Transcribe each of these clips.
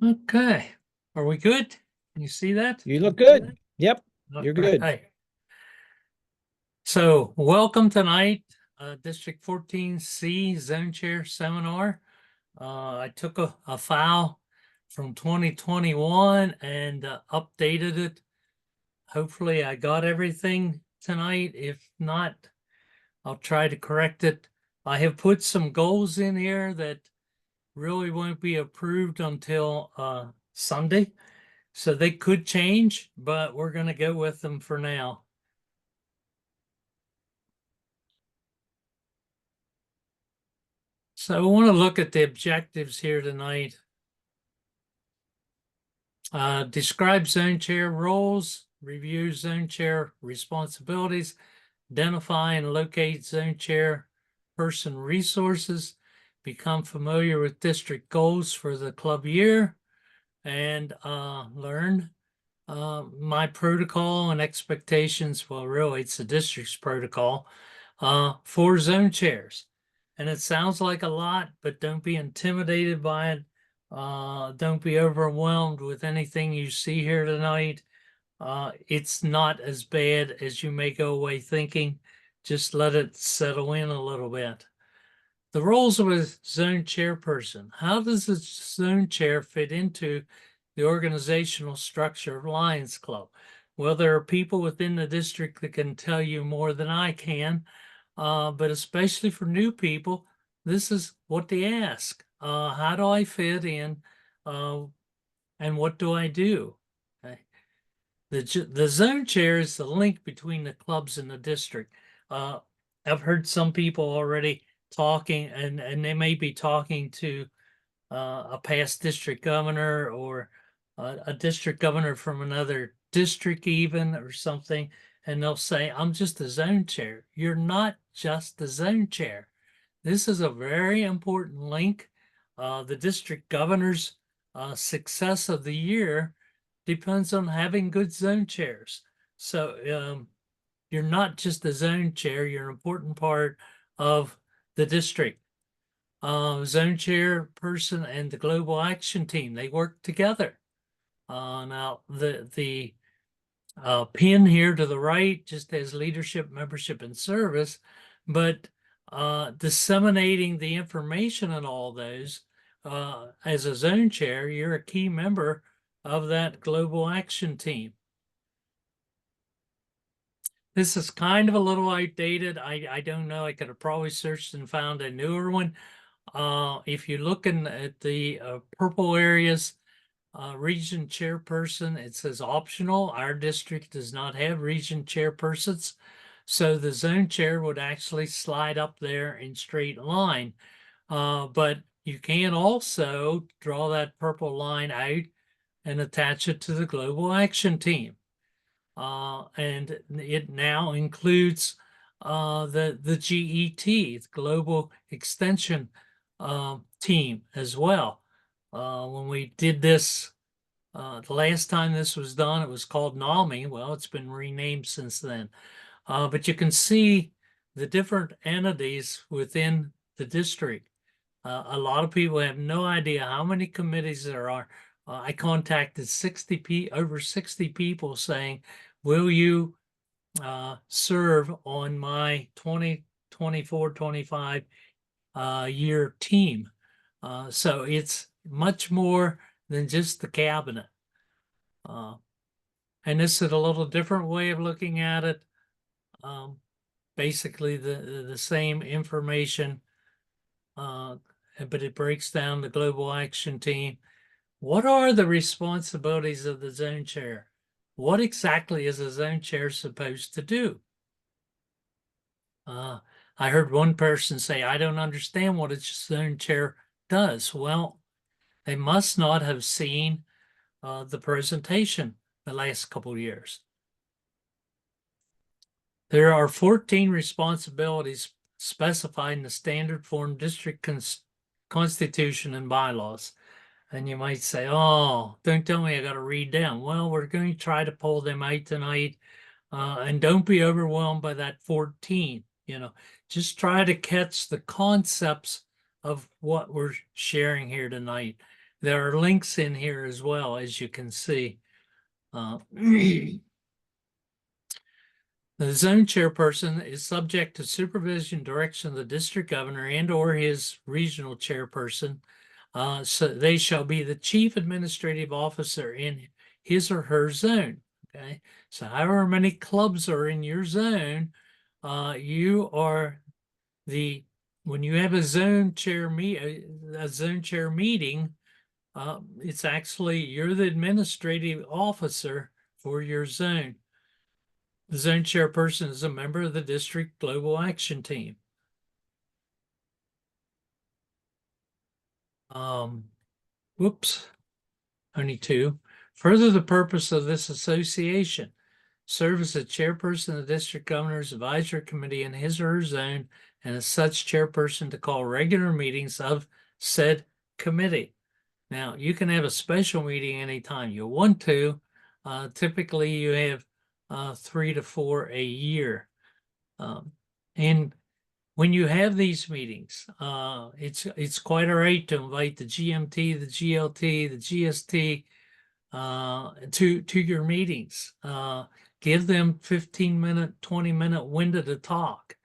Okay, are we good? Can you see that? You look good. Yep, All you're good. right. So welcome tonight, District 14C Zone Chair Seminar. I took a file from 2021 and updated it. Hopefully I got everything tonight. If not, I'll try to correct it. I have put some goals in here that really won't be approved until Sunday. So they could change, but we're going to go with them for now. So I want to look at the objectives here tonight. Describe zone chair roles, review zone chair responsibilities, identify and locate zone chair person resources, become familiar with district goals for the club year, and learn my protocol and expectations. Well, really, it's the district's protocol for zone chairs. And it sounds like a lot, but don't be intimidated by it. Don't be overwhelmed with anything you see here tonight. It's not as bad as you may go away thinking. Just let it settle in a little bit. The roles of a zone chairperson. How does the zone chair fit into the organizational structure of Lions Club? Well, there are people within the district that can tell you more than I can, but especially for new people, this is what they ask. How do I fit in, and what do I do? Okay. The zone chair is the link between the clubs and the district. I've heard some people already talking, and they may be talking to a past district governor or a district governor from another district even or something, and they'll say, I'm just the zone chair. You're not just the zone chair. This is a very important link. The district governor's success of the year depends on having good zone chairs. So you're not just the zone chair, you're an important part of the district. Zone chair person and the global action team, they work together. Now the pin here to the right just has leadership, membership, and service, but disseminating the information on all those, as a zone chair, you're a key member of that global action team. This is kind of a little outdated. I don't know. I could have probably searched and found a newer one. If you're looking at the purple areas, region chairperson, it says optional. Our district does not have region chairpersons. So the zone chair would actually slide up there in straight line. But you can also draw that purple line out and attach it to the global action team. And it now includes the GET, the Global Extension team as well. When we did this, the last time this was done, it was called NAMI. Well, it's been renamed since then. But you can see the different entities within the district. A lot of people have no idea how many committees there are. I contacted over 60 people saying, will you serve on my 2024-25 year team? So it's much more than just the cabinet. And this is a little different way of looking at it. Basically the same information, but it breaks down the global action team. What are the responsibilities of the zone chair? What exactly is a zone chair supposed to do? I heard one person say, I don't understand what a zone chair does. Well, they must not have seen the presentation the last couple of years. There are 14 responsibilities specified in the standard form district constitution and bylaws. And you might say, oh, don't tell me I got to read down. Well, we're going to try to pull them out tonight. And don't be overwhelmed by that 14. Just try to catch the concepts of what we're sharing here tonight. There are links in here as well, as you can see. The zone chairperson is subject to supervision, direction of the district governor and or his regional chairperson. So they shall be the chief administrative officer in his or her zone. Okay. So however many clubs are in your zone, you are when you have a zone chair meeting, it's actually you're the administrative officer for your zone. The zone chairperson is a member of the district global action team. Whoops, only two. Further, the purpose of this association, serve as the chairperson of the district governor's advisory committee in his or her zone, and as such chairperson to call regular meetings of said committee. Now, you can have a special meeting anytime you want to. Typically, you have 3 to 4 a year. And when you have these meetings, it's quite all right to invite the GMT, the GLT, the GST to your meetings. Give them 15-minute, 20-minute window to talk.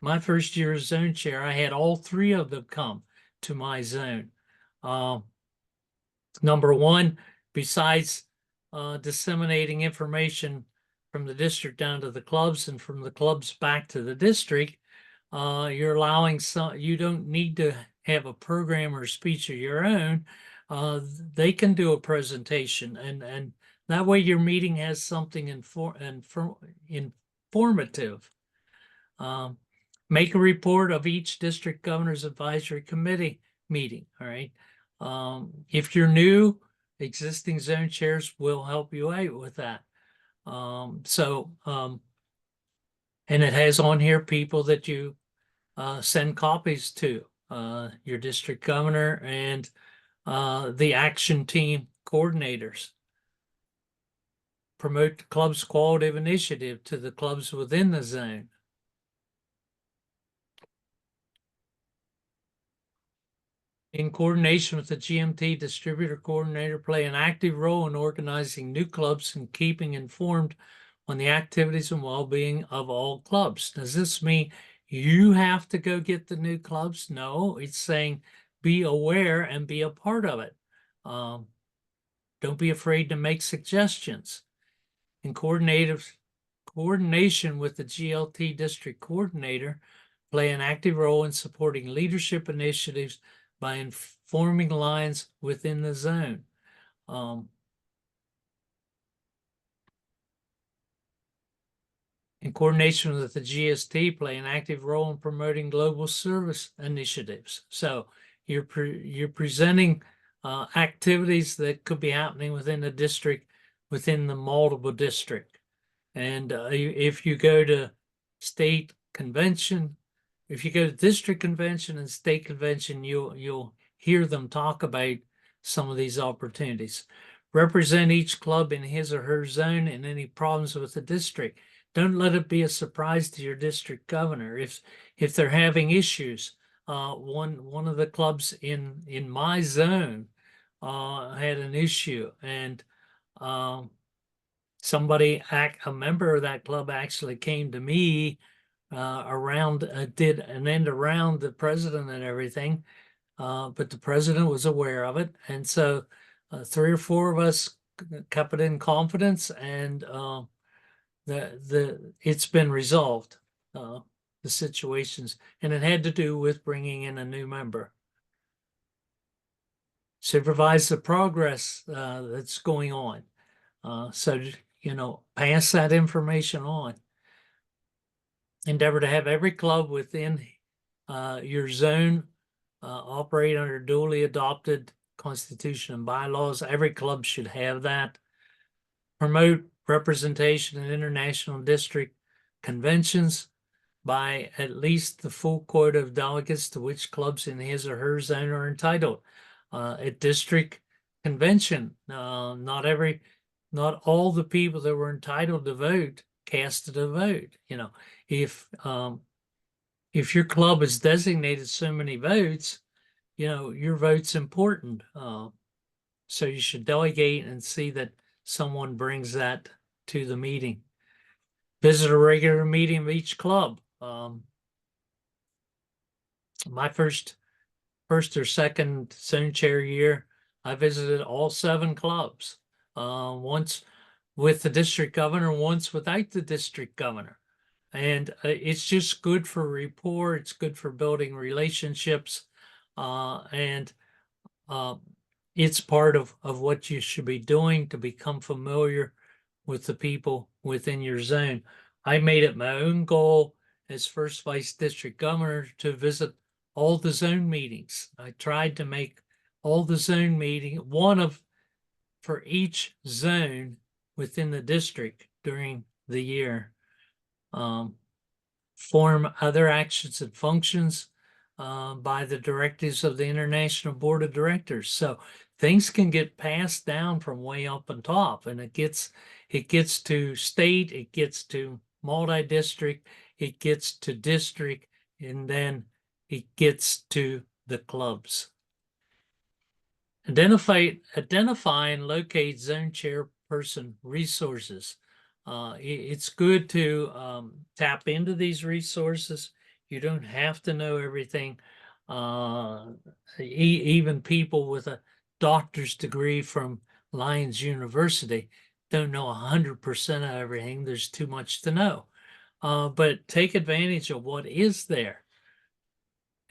My first year as zone chair, I had all three of them come to my zone. Number one, besides disseminating information from the district down to the clubs and from the clubs back to the district, you're allowing you don't need to have a program or speech of your own. They can do a presentation, and that way your meeting has something informative. Make a report of each district governor's advisory committee meeting. All right. If you're new, existing zone chairs will help you out with that. And it has on here people that you send copies to, your district governor and the action team coordinators. Promote the club's quality of initiative to the clubs within the zone. In coordination with the GMT distributor coordinator, play an active role in organizing new clubs and keeping informed on the activities and well-being of all clubs. Does this mean you have to go get the new clubs? No, it's saying be aware and be a part of it. Don't be afraid to make suggestions. In coordination with the GLT district coordinator, play an active role in supporting leadership initiatives by informing lines within the zone. In coordination with the GST, play an active role in promoting global service initiatives. So you're presenting activities that could be happening within the district, within the multiple district. And if you go to state convention, if you go to district convention and state convention, you'll hear them talk about some of these opportunities. Represent each club in his or her zone and any problems with the district. Don't let it be a surprise to your district governor if they're having issues. One of the clubs in my zone had an issue, and a member of that club actually came to me did an end around the president and everything, but the president was aware of it, and so 3 or 4 of us kept it in confidence, and it's been resolved, the situations, and it had to do with bringing in a new member. Supervise the progress that's going on. So, pass that information on. Endeavor to have every club within your zone operate under duly adopted constitution and bylaws. Every club should have that. Promote representation in international district conventions by at least the full quota of delegates to which clubs in his or her zone are entitled. At district convention, not all the people that were entitled to vote casted a vote. If your club is designated so many votes, your vote's important. So you should delegate and see that someone brings that to the meeting. Visit a regular meeting of each club. My first or second zone chair year, I visited all 7 clubs. Once with the district governor, once without the district governor. And it's just good for rapport. It's good for building relationships. And it's part of what you should be doing to become familiar with the people within your zone. I made it my own goal as first vice district governor to visit all the zone meetings. I tried to make all the zone meeting, for each zone within the district during the year. Form other actions and functions by the directives of the International Board of Directors. So things can get passed down from way up on top, and it gets to state, it gets to multi-district, it gets to district, and then it gets to the clubs. Identify and locate zone chairperson resources. It's good to tap into these resources. You don't have to know everything. Even people with a doctor's degree from Lyons University don't know 100% of everything. There's too much to know. But take advantage of what is there.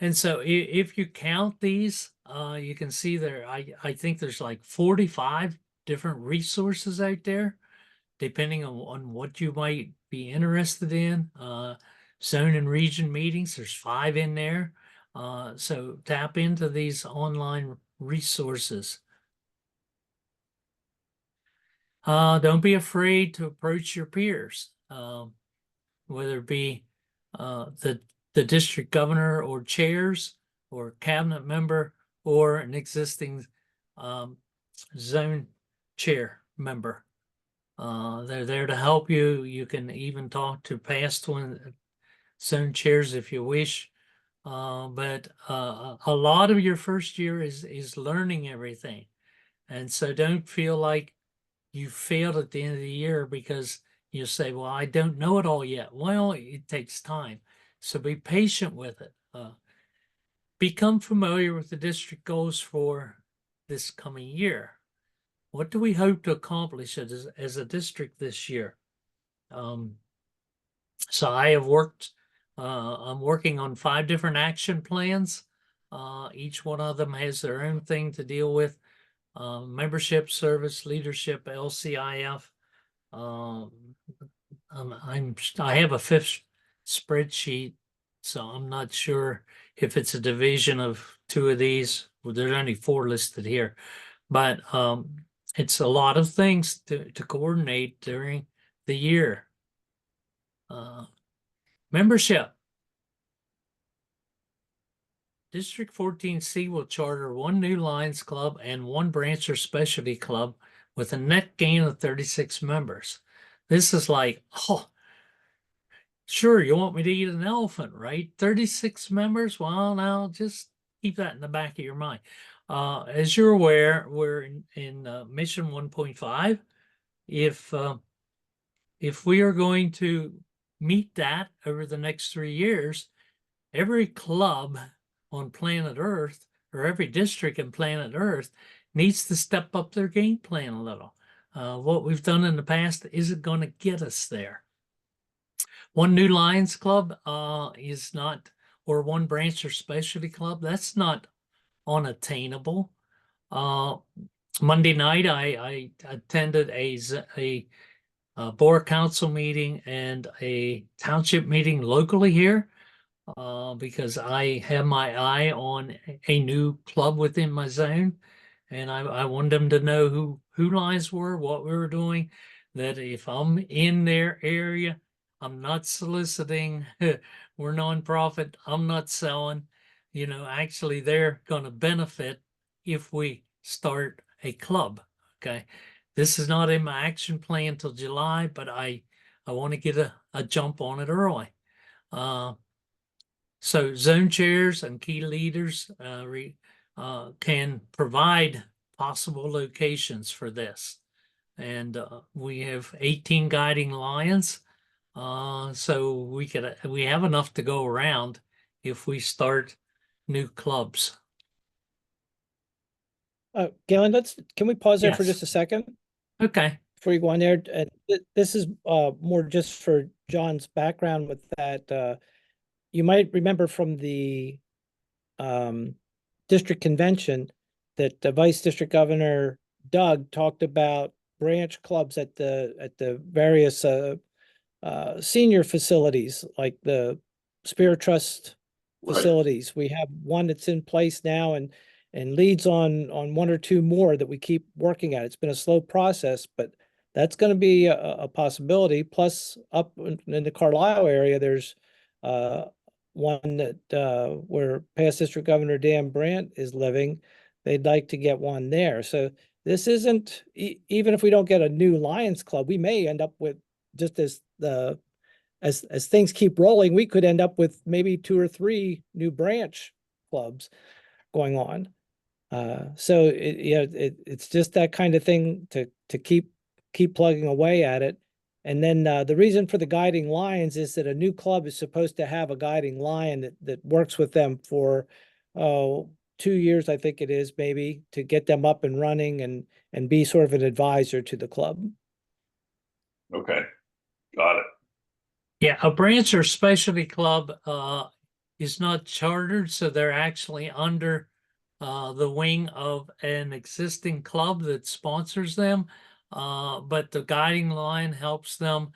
And so if you count these, you can see there, I think there's like 45 different resources out there, depending on what you might be interested in. Zone and region meetings, there's 5 in there. So tap into these online resources. Don't be afraid to approach your peers, whether it be the district governor or chairs or cabinet member or an existing zone chair member. They're there to help you. You can even talk to past zone chairs if you wish. But a lot of your first year is learning everything. And so don't feel like you failed at the end of the year because you say, well, I don't know it all yet. Well, it takes time. So be patient with it. Become familiar with the district goals for this coming year. What do we hope to accomplish as a district this year? So I have I'm working on 5 different action plans. Each one of them has their own thing to deal with. Membership, service, leadership, LCIF. I have a 5th spreadsheet, so I'm not sure if it's a division of 2 of these. Well, there's only 4 listed here, but it's a lot of things to coordinate during the year. Membership. District 14C will charter 1 new Lions Club and 1 branch or specialty club with a net gain of 36 members. This is like, oh, sure, you want me to eat an elephant, right? 36 members? Well, now just keep that in the back of your mind. As you're aware, we're in Mission 1.5. If we are going to meet that over the next 3 years, every club on planet Earth, or every district in planet Earth, needs to step up their game plan a little. What we've done in the past isn't going to get us there. 1 new Lions Club is not, or 1 branch or specialty club, that's not unattainable. Monday night, I attended a board council meeting and a township meeting locally here because I have my eye on a new club within my zone, and I wanted them to know who Lions were, what we were doing, that if I'm in their area, I'm not soliciting, we're nonprofit, I'm not selling, actually they're going to benefit if we start a club. Okay. This is not in my action plan till July, but I want to get a jump on it early. So zone chairs and key leaders can provide possible locations for this. And we have 18 guiding lions. So we have enough to go around if we start new clubs. Galen, can we pause there for Yes. just a second Okay. before you go on there? This is more just for John's background with that. You might remember from the um, district convention that the Vice District Governor Doug talked about branch clubs at the various senior facilities like the Spirit Trust Right. facilities. We have one that's in place now and leads on one or two more that we keep working at. It's been a slow process, but that's going to be a possibility. Plus, up in the Carlisle area, there's one that where past District Governor Dan Brandt is living. They'd like to get one there. So this isn't even if we don't get a new Lions Club, we may end up with just as things keep rolling, we could end up with maybe 2 or 3 new branch clubs going on. So it's just that kind of thing to keep plugging away at it. And then the reason for the guiding lions is that a new club is supposed to have a guiding lion that works with them for 2 years, I think it is, maybe, to get them up and running and be sort of an advisor to the club. Okay, got it. Yeah, a branch or specialty club is not chartered, so they're actually under the wing of an existing club that sponsors them. But the guiding line helps them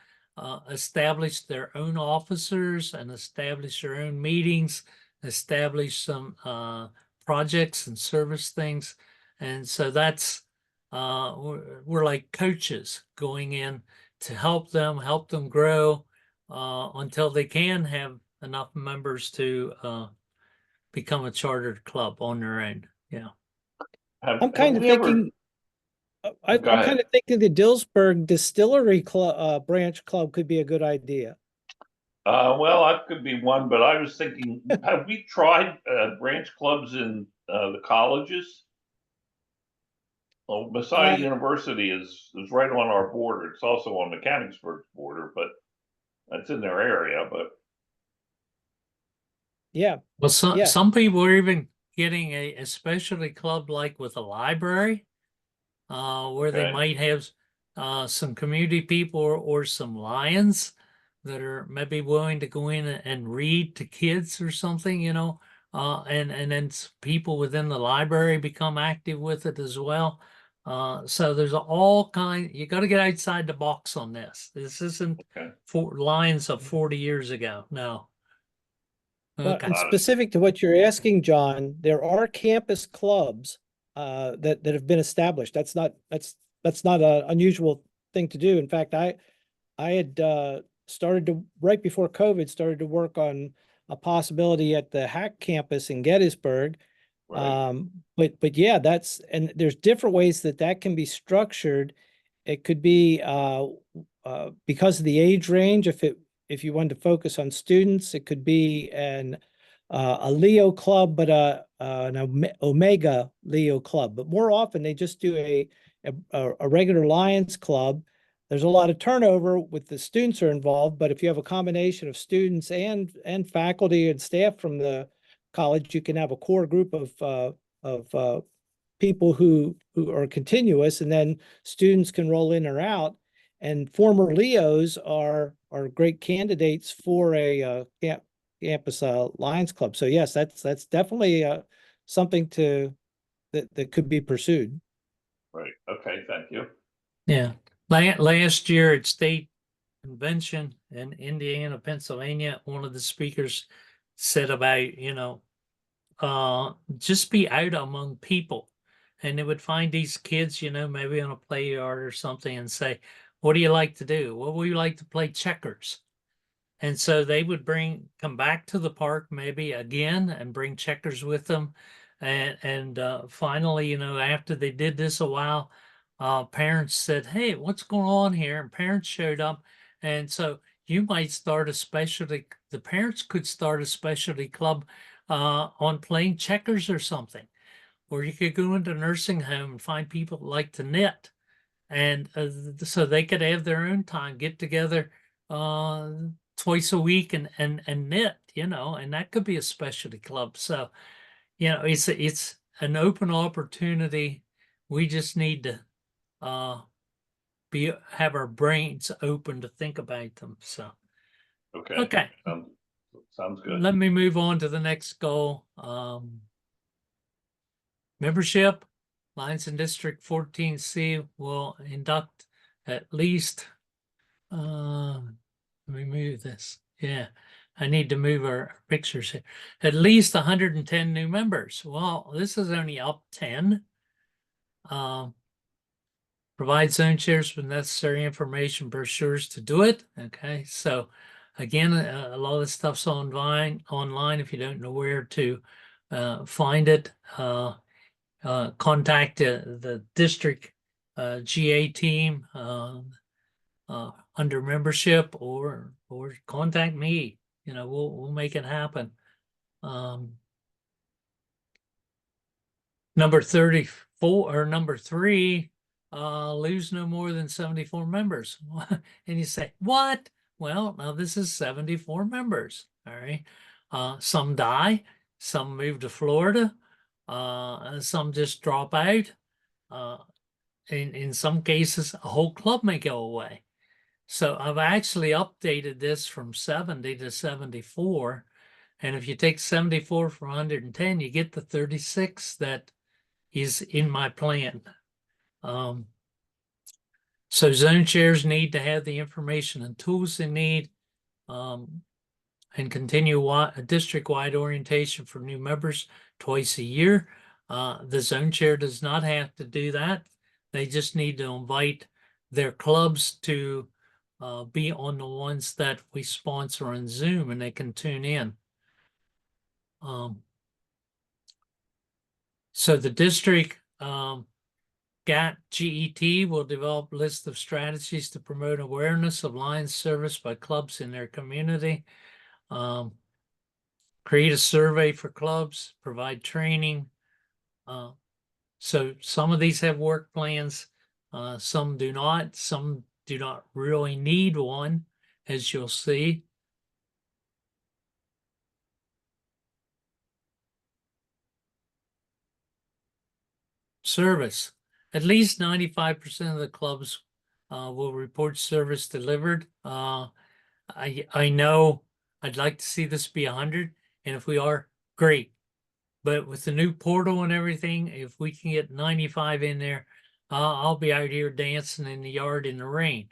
establish their own officers and establish their own meetings, establish some projects and service things. And so that's we're like coaches going in to help them grow until they can have enough members to become a chartered club on their own. Yeah. I'm kind of thinking. I'm Go ahead. kind of thinking the Dillsburg Distillery Club branch club could be a good idea. Well, that could be one, but I was thinking, have we tried branch clubs in the colleges? Well, Messiah University is right on our border. It's also on Mechanicsburg's border, but that's in their area. But yeah, Well, some people are even getting a specialty club like with a library, where they might have some community people or some lions that are maybe willing to go in and read to kids or something, you know, and then people within the library become active with it as well. So there's all kind. You got to get outside the box on this. This isn't for Lions of 40 years ago. No. Well, Okay. and specific to what you're asking, John, there are campus clubs that have been established. That's not an unusual thing to do. In fact, I had started to right before COVID started to work on a possibility at the Hack campus in Gettysburg. right. But yeah, and there's different ways that can be structured. It could be because of the age range. If you wanted to focus on students, it could be a Leo club, but an Omega Leo club. But more often they just do a regular Lions club. There's a lot of turnover with the students who are involved, but if you have a combination of students and faculty and staff from the college, you can have a core group of people who are continuous, and then students can roll in or out. And former Leos are great candidates for a campus Lions Club. So yes, that's definitely something that could be pursued. Right. Okay. Thank you. Yeah. Last year at state convention in Indiana, Pennsylvania, one of the speakers said about, just be out among people. And they would find these kids, maybe on a play yard or something and say, what do you like to do? Well, we like to play checkers. And so they would come back to the park maybe again and bring checkers with them. And finally, after they did this a while, parents said, hey, what's going on here? And parents showed up. And so you might start the parents could start a specialty club on playing checkers or something, or you could go into a nursing home and find people that like to knit. And so they could have their own time, get together twice a week and knit, and that could be a specialty club. So, it's an open opportunity. We just need to have our brains open to think about them. So, okay. Sounds good. Let me move on to the next goal. Membership. Lions in District 14C will induct at least, let me move this. Yeah, I need to move our pictures here. At least 110 new members. Well, this is only up 10. Provide zone chairs with necessary information, brochures to do it. Okay, so again, a lot of this stuff's online. If you don't know where to find it, contact the district GA team under membership, or contact me. We'll make it happen. Number 34 or number 3, lose no more than 74 members. And you say, what? Well, now this is 74 members. All right. Some die, some move to Florida, some just drop out. In some cases, a whole club may go away. So I've actually updated this from 70 to 74. And if you take 74 from 110, you get the 36 that is in my plan. So zone chairs need to have the information and tools they need, and continue a district-wide orientation for new members twice a year. The zone chair does not have to do that. They just need to invite their clubs to be on the ones that we sponsor on Zoom, and they can tune in. So the district GET will develop a list of strategies to promote awareness of Lions service by clubs in their community. Create a survey for clubs, provide training. So some of these have work plans, some do not. Some do not really need one, as you'll see. Service. At least 95% of the clubs will report service delivered. I know I'd like to see this be 100, and if we are, great. But with the new portal and everything, if we can get 95 in there, I'll be out here dancing in the yard in the rain,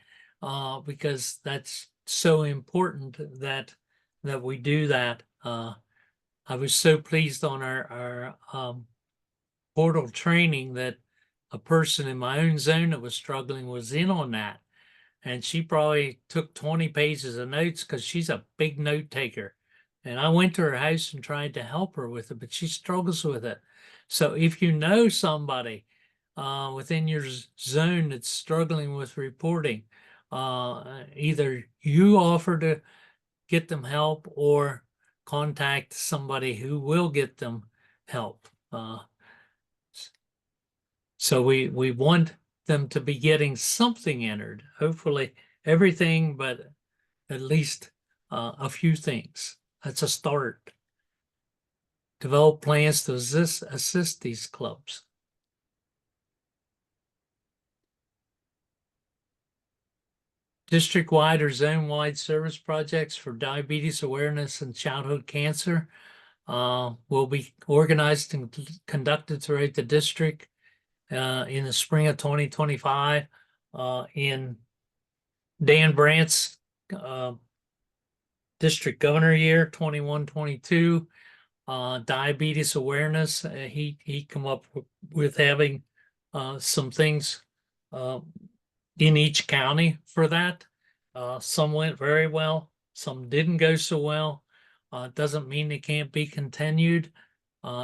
because that's so important that we do that. I was so pleased on our portal training that a person in my own zone that was struggling was in on that. And she probably took 20 pages of notes because she's a big note taker. And I went to her house and tried to help her with it, but she struggles with it. So if you know somebody within your zone that's struggling with reporting, either you offer to get them help or contact somebody who will get them help. So we want them to be getting something entered, hopefully everything, but at least a few things. That's a start. Develop plans to assist these clubs. District-wide or zone-wide service projects for diabetes awareness and childhood cancer will be organized and conducted throughout the district in the spring of 2025 in Dan Brandt's district governor year 21-22. Diabetes awareness, he come up with having some things in each county for that. Some went very well, some didn't go so well. Doesn't mean they can't be continued.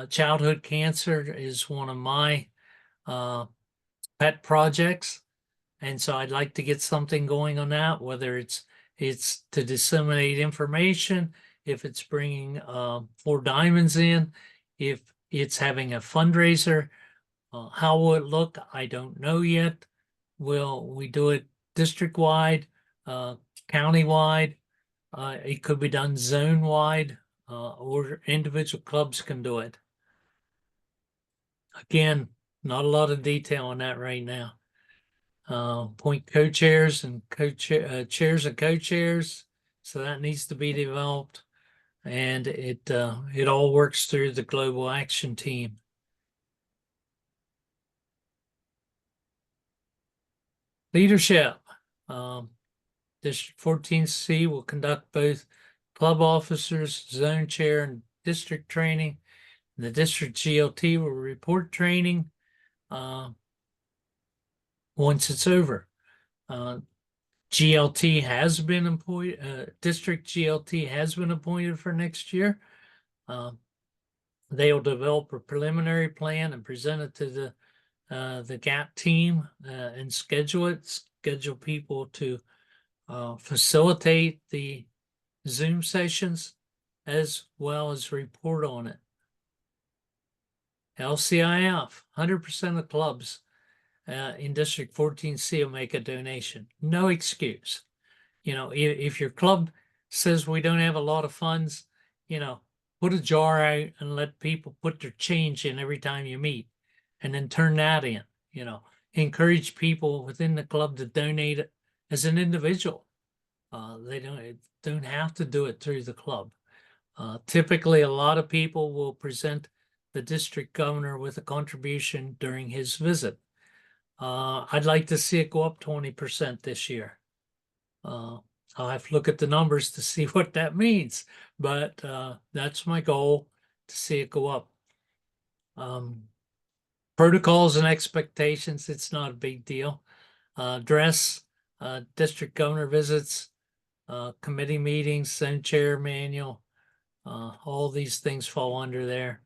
Childhood cancer is one of my pet projects, and so I'd like to get something going on that, whether it's to disseminate information, if it's bringing 4 diamonds in, if it's having a fundraiser. How will it look? I don't know yet. Will we do it district-wide, county-wide? It could be done zone-wide, or individual clubs can do it. Again, not a lot of detail on that right now. Appoint co-chairs and chairs and co-chairs. So that needs to be developed, and it all works through the Global Action Team. Leadership. District 14C will conduct both club officers, zone chair, and district training. The district GLT will report training once it's over. GLT has been appointed, district GLT has been appointed for next year. They will develop a preliminary plan and present it to the GAP team and schedule people to facilitate the Zoom sessions as well as report on it. LCIF, 100% of clubs in District 14C will make a donation. No excuse. You know, if your club says we don't have a lot of funds, you know, put a jar out and let people put their change in every time you meet, and then turn that in. You know, encourage people within the club to donate it as an individual. They don't have to do it through the club. Typically, a lot of people will present the district governor with a contribution during his visit. I'd like to see it go up 20% this year. I'll have to look at the numbers to see what that means, but that's my goal, to see it go up. Protocols and expectations, it's not a big deal. Dress, district governor visits, committee meetings, zone chair manual, all these things fall under there.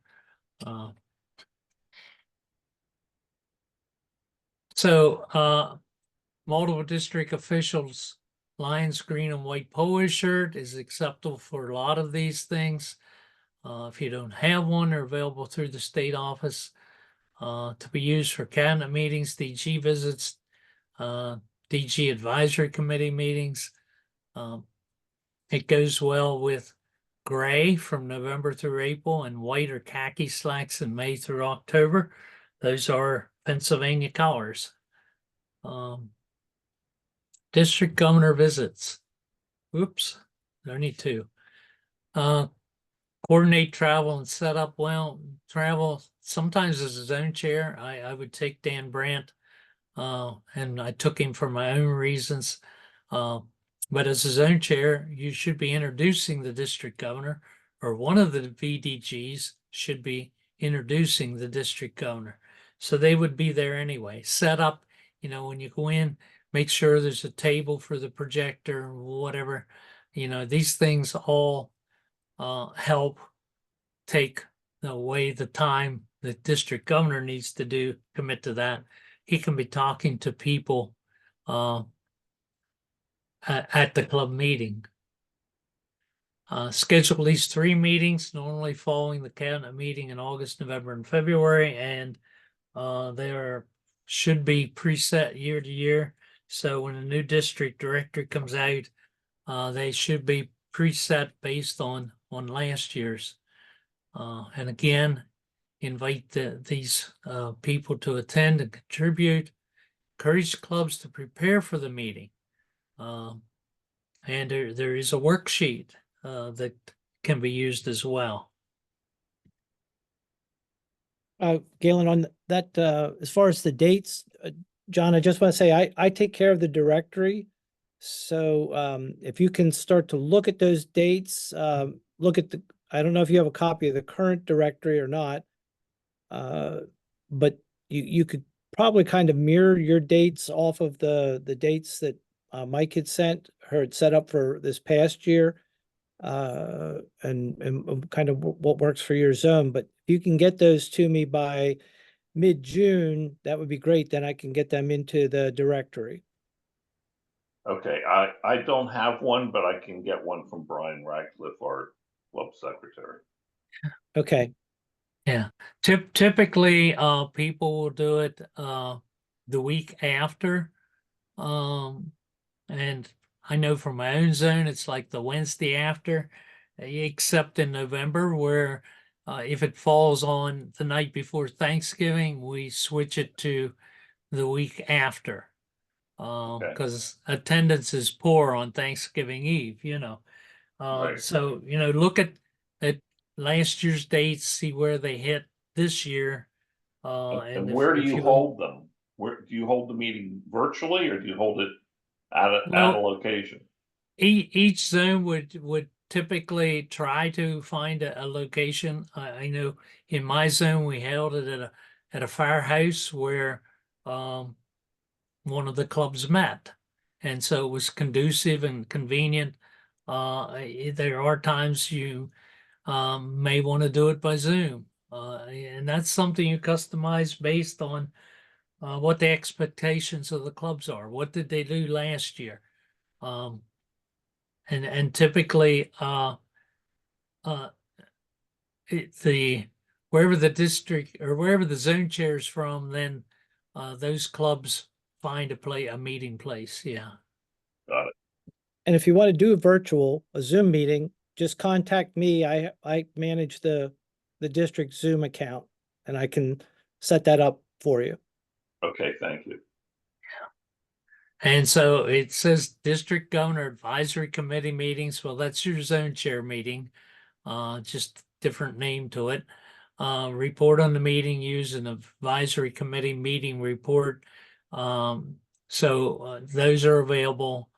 Multiple district officials, Lions green and white polo shirt is acceptable for a lot of these things. If you don't have one, they're available through the state office to be used for cabinet meetings, DG visits, DG advisory committee meetings. It goes well with gray from November through April and white or khaki slacks in May through October. Those are Pennsylvania colors. District governor visits. Oops, only two. Coordinate travel and set up. Well, travel, sometimes as a zone chair, I would take Dan Brandt, and I took him for my own reasons. But as a zone chair, you should be introducing the district governor, or one of the VDGs should be introducing the district governor. So they would be there anyway. Set up, you know, when you go in, make sure there's a table for the projector or whatever. You know, these things all help take away the time the district governor needs to commit to that. He can be talking to people at the club meeting. Schedule at least 3 meetings, normally following the cabinet meeting in August, November, and February, and there should be preset year to year. So when a new district director comes out, they should be preset based on last year's. And again, invite these people to attend and contribute. Encourage clubs to prepare for the meeting. And there is a worksheet that can be used as well. Galen, on that, as far as the dates, John, I just want to say I take care of the directory. So if you can start to look at those dates, look at I don't know if you have a copy of the current directory or not, but you could probably kind of mirror your dates off of the dates that Mike had set up for this past year, and kind of what works for your zone. But if you can get those to me by mid-June, that would be great. Then I can get them into the directory. Okay, I don't have one, but I can get one from Brian Radcliffe, our club secretary. Okay. Yeah. Typically, people will do it, the week after. And I know from my own zone, it's like the Wednesday after, except in November where, if it falls on the night before Thanksgiving, we switch it to the week after. Okay. Because attendance is poor on Thanksgiving Eve, you know. Right. So, look at last year's dates, see where they hit this year. And And if, where do if you you, hold them? Where do you hold the meeting virtually, or do you hold it at a well, location? each zone would typically try to find a location. I know in my zone, we held it at a firehouse where, one of the clubs met. And so it was conducive and convenient. There are times you, may want to do it by Zoom. And that's something you customize based on, what the expectations of the clubs are. What did they do last year? And typically, uh, the wherever the district or wherever the zone chair is from, then, those clubs find a meeting place. Yeah. Got it. And if you want to do a Zoom meeting, just contact me. I manage the district Zoom account and I can set that up for you. Okay, thank you. And so it says District Governor Advisory Committee meetings. Well, that's your zone chair meeting, just different name to it. Report on the meeting, use an advisory committee meeting report. So those are available.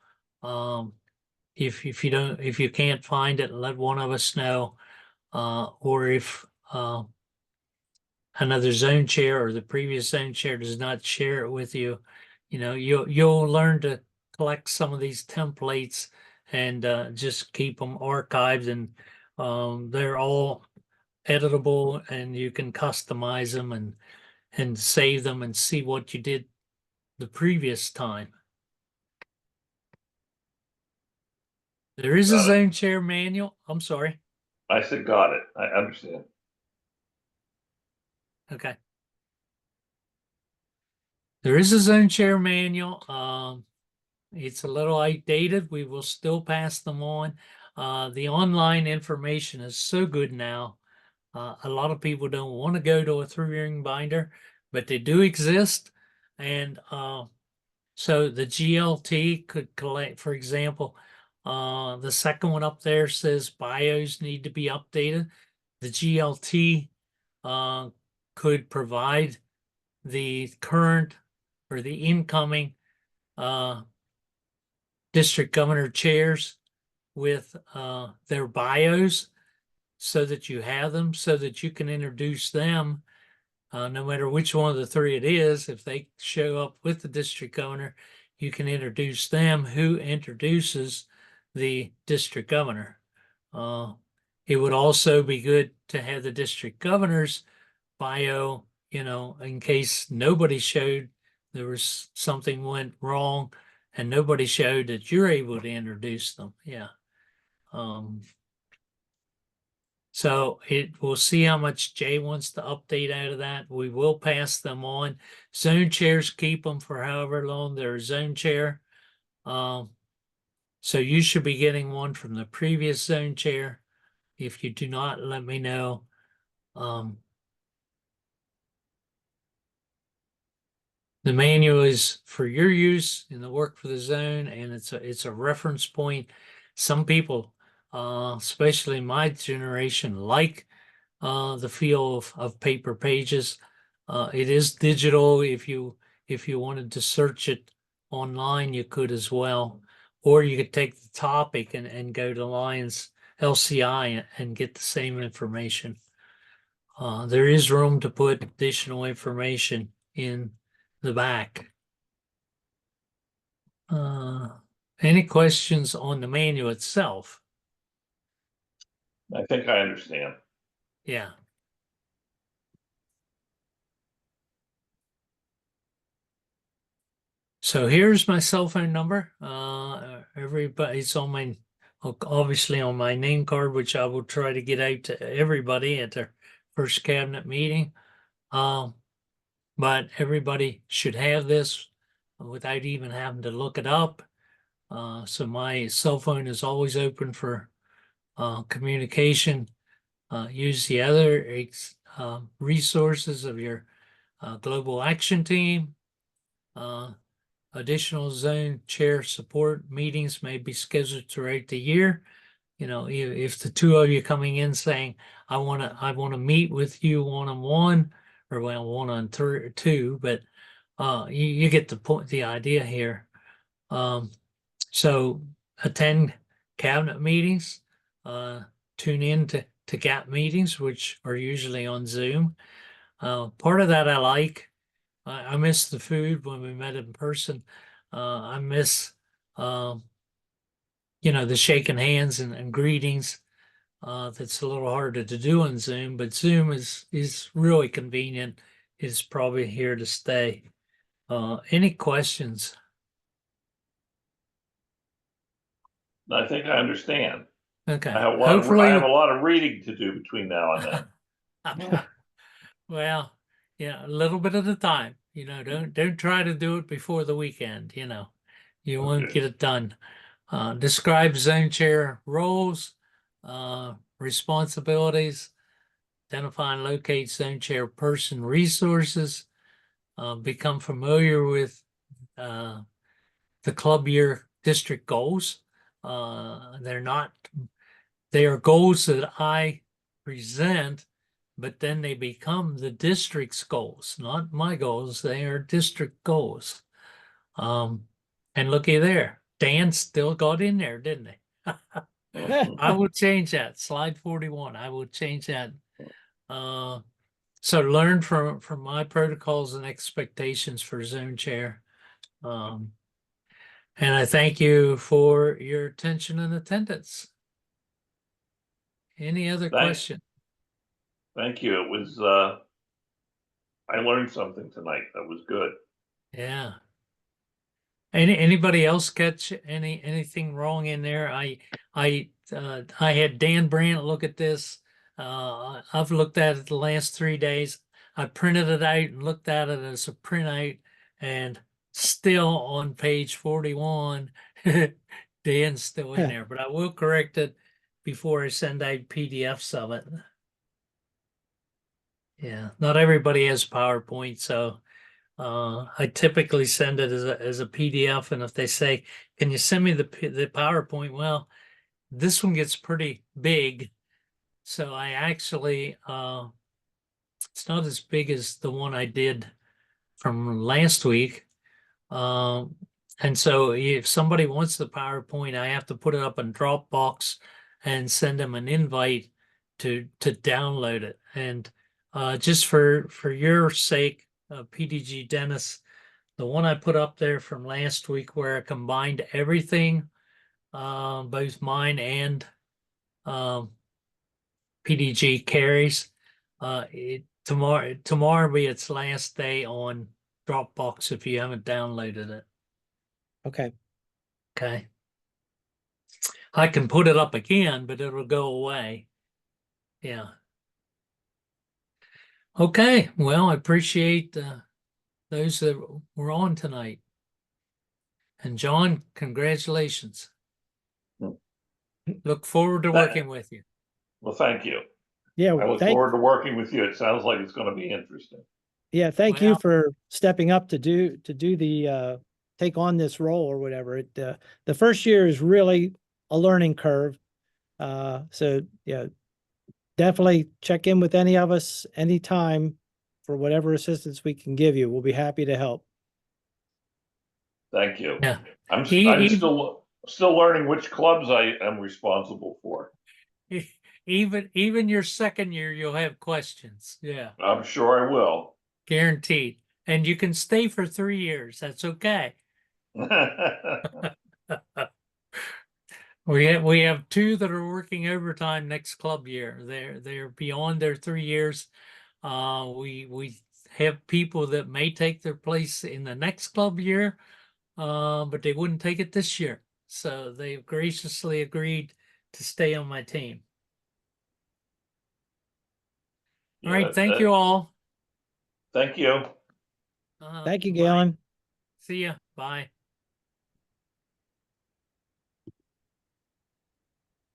If you can't find it, let one of us know. Or if, another zone chair or the previous zone chair does not share it with you, you'll learn to collect some of these templates and, just keep them archived, and, they're all editable and you can customize them and save them and see what you did the previous time. There is a Got it. zone chair manual. I'm sorry. I said, got it. I understand. Okay. There is a zone chair manual. It's a little outdated. We will still pass them on. The online information is so good now. A lot of people don't want to go to a 3-ring binder, but they do exist. And, so the GLT could collect, for example, the second one up there says bios need to be updated. The GLT, could provide the current or the incoming, district governor chairs with, their bios so that you have them, so that you can introduce them, no matter which one of the three it is. If they show up with the district governor, you can introduce them, who introduces the district governor. It would also be good to have the district governor's bio, in case nobody showed, there was something went wrong and nobody showed, that you're able to introduce them. Yeah. So we'll see how much Jay wants to update out of that. We will pass them on. Zone chairs, keep them for however long they're a zone chair. So you should be getting one from the previous zone chair. If you do not, let me know. The manual is for your use in the work for the zone, and it's a reference point. Some people, especially my generation, like, the feel of paper pages. It is digital. If you wanted to search it online, you could as well, or you could take the topic and go to Lions LCI and get the same information. There is room to put additional information in the back. Any questions on the manual itself? I think I understand. Yeah. So here's my cell phone number. Everybody's obviously on my name card, which I will try to get out to everybody at their first cabinet meeting. But everybody should have this without even having to look it up. So my cell phone is always open for communication. Use the other resources of your global action team. Additional zone chair support meetings may be scheduled throughout the year. You know, if the two of you coming in saying, I want to meet with you one-on-one, or well, one-on-two, but you get the point, the idea here. So attend cabinet meetings, tune in to GAP meetings, which are usually on Zoom. Part of that I like. I miss the food when we met in person. I miss, the shaking hands and greetings. That's a little harder to do on Zoom, but Zoom is really convenient. It's probably here to stay. Any questions? I think I understand. Okay. I have a Hopefully, a lot of reading to do between now and then. well, a little bit at a time. Don't try to do it before the weekend. You won't Okay. get it done. Describe zone chair roles, responsibilities, identify and locate zone chair person resources, become familiar with the club year district goals. They are goals that I present, but then they become the district's goals, not my goals. They are district goals. And looky there, Dan still got in there, didn't he? I will change that. Slide 41. I will change that. So learn from my protocols and expectations for zone chair. And I thank you for your attention and attendance. Any other question? Thank you. It was, I learned something tonight. That was good. Yeah. Anybody else catch anything wrong in there? I had Dan Brandt look at this. I've looked at it the last 3 days. I printed it out and looked at it as a printout, and still on page 41, Dan's still in there, but I will correct it before I send out PDFs of it. Yeah, not everybody has PowerPoint, so I typically send it as a PDF, and if they say, "Can you send me the PowerPoint?" Well, this one gets pretty big, so I actually it's not as big as the one I did from last week. And so if somebody wants the PowerPoint, I have to put it up in Dropbox and send them an invite to download it. And just for your sake, PDG Dennis, the one I put up there from last week where I combined everything, both mine and PDG carries, tomorrow will be its last day on Dropbox if you haven't downloaded it. Okay. Okay. I can put it up again, but it'll go away. Yeah. Okay. Well, I appreciate those that were on tonight. And John, congratulations. Look forward to working with you. Well, thank you. Yeah. I look forward to working with you. It sounds like it's going to be interesting. Yeah. Thank you Well, for stepping up to do the take on this role or whatever. The first year is really a learning curve. So yeah, definitely check in with any of us anytime for whatever assistance we can give you. We'll be happy to help. Thank you. yeah. I'm He- still learning which clubs I am responsible for. Even your second year, you'll have questions. Yeah, I'm sure I will. guaranteed. And you can stay for 3 years. That's okay. We have two that are working overtime next club year. They're beyond their 3 years. We have people that may take their place in the next club year, but they wouldn't take it this year. So they've graciously agreed to stay on my team. All right, thank you all. Thank you. Thank you, Bye. Galen. See ya. Bye.